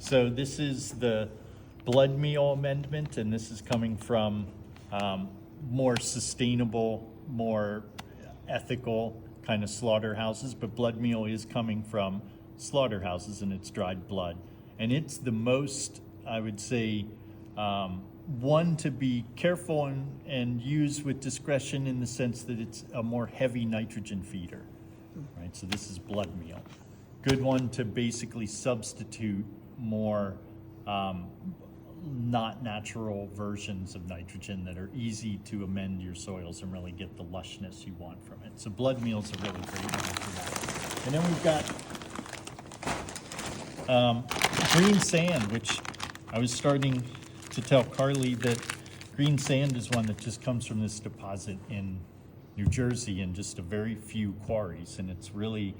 So this is the blood meal amendment, and this is coming from more sustainable, more ethical kind of slaughterhouses, but blood meal is coming from slaughterhouses and it's dried blood. And it's the most, I would say, one to be careful and use with discretion in the sense that it's a more heavy nitrogen feeder, right? So this is blood meal. Good one to basically substitute more not natural versions of nitrogen that are easy to amend your soils and really get the lushness you want from it. So blood meal is a really great one for that. And then we've got green sand, which I was starting to tell Carly that green sand is one that just comes from this deposit in New Jersey and just a very few quarries. And it's really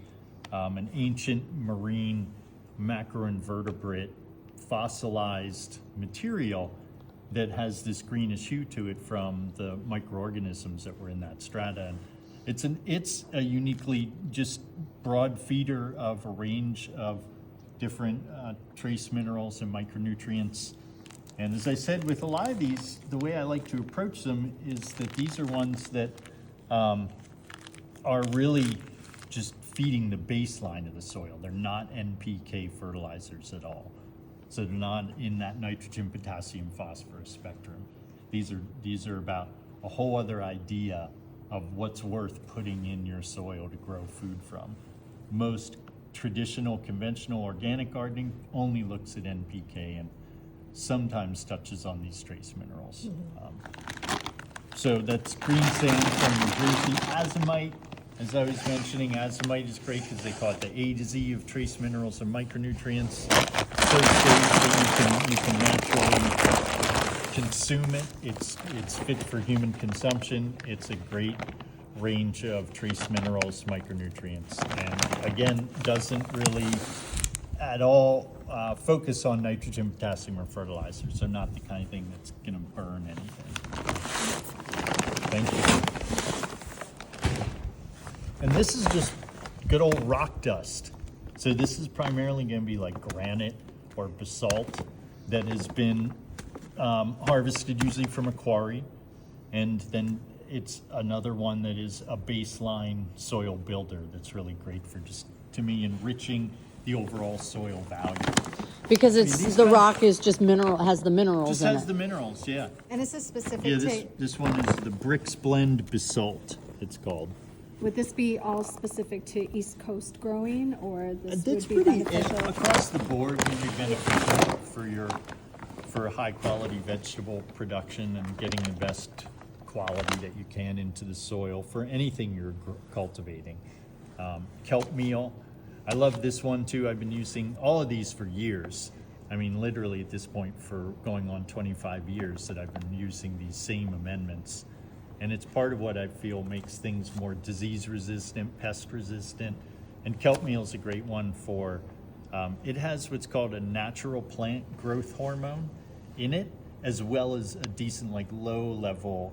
an ancient marine macroinvertebrate fossilized material that has this greenish hue to it from the microorganisms that were in that strata. And it's a uniquely just broad feeder of a range of different trace minerals and micronutrients. And as I said, with a lot of these, the way I like to approach them is that these are ones that are really just feeding the baseline of the soil. They're not NPK fertilizers at all. So they're not in that nitrogen, potassium, phosphorus spectrum. These are about a whole other idea of what's worth putting in your soil to grow food from. Most traditional, conventional organic gardening only looks at NPK and sometimes touches on these trace minerals. So that's green sand from New Jersey. Azomite, as I was mentioning, azomite is great because they call it the A to Z of trace minerals and micronutrients. So safe that you can naturally consume it. It's fit for human consumption. It's a great range of trace minerals, micronutrients, and again, doesn't really at all focus on nitrogen, potassium, or fertilizer. So not the kind of thing that's gonna burn anything. Thank you. And this is just good old rock dust. So this is primarily gonna be like granite or basalt that has been harvested usually from a quarry. And then it's another one that is a baseline soil builder that's really great for just, to me, enriching the overall soil value. Because the guys- rock is just has the minerals Just in has it. the minerals, yeah. And is this specific Yeah, to, this one is the Bricks Blend Basalt, it's called. would this be all specific to East Coast growing, or this That's would be pretty, beneficial? across the board, can be beneficial for high quality vegetable production and getting the best quality that you can into the soil for anything you're cultivating. Kelp meal, I love this one too. I've been using all of these for years. I mean, literally at this point for going on 25 years that I've been using these same amendments. And it's part of what I feel makes things more disease resistant, pest resistant. And kelp meal is a great one for, it has what's called a natural plant growth hormone in it, as well as a decent, like low level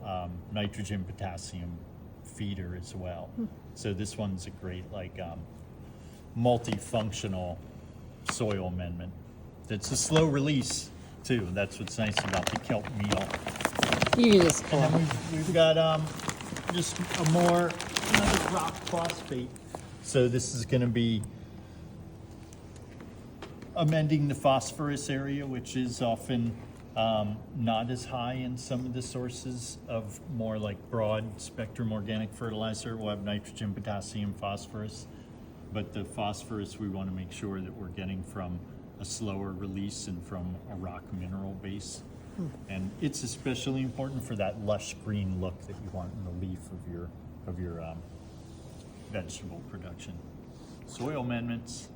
nitrogen, potassium feeder as well. So this one's a great, like multifunctional soil amendment. It's a slow release too. That's what's nice about the kelp meal. You can just pull And it. then we've got just another rock phosphate. So this is going to be amending the phosphorus area, which is often not as high in some of the sources of more like broad spectrum organic fertilizer. We'll have nitrogen, potassium, phosphorus, but the phosphorus we want to make sure that we're getting from a slower release and from a rock mineral base. And it's especially important for that lush green look that you want in the leaf of your vegetable production. Soil amendments.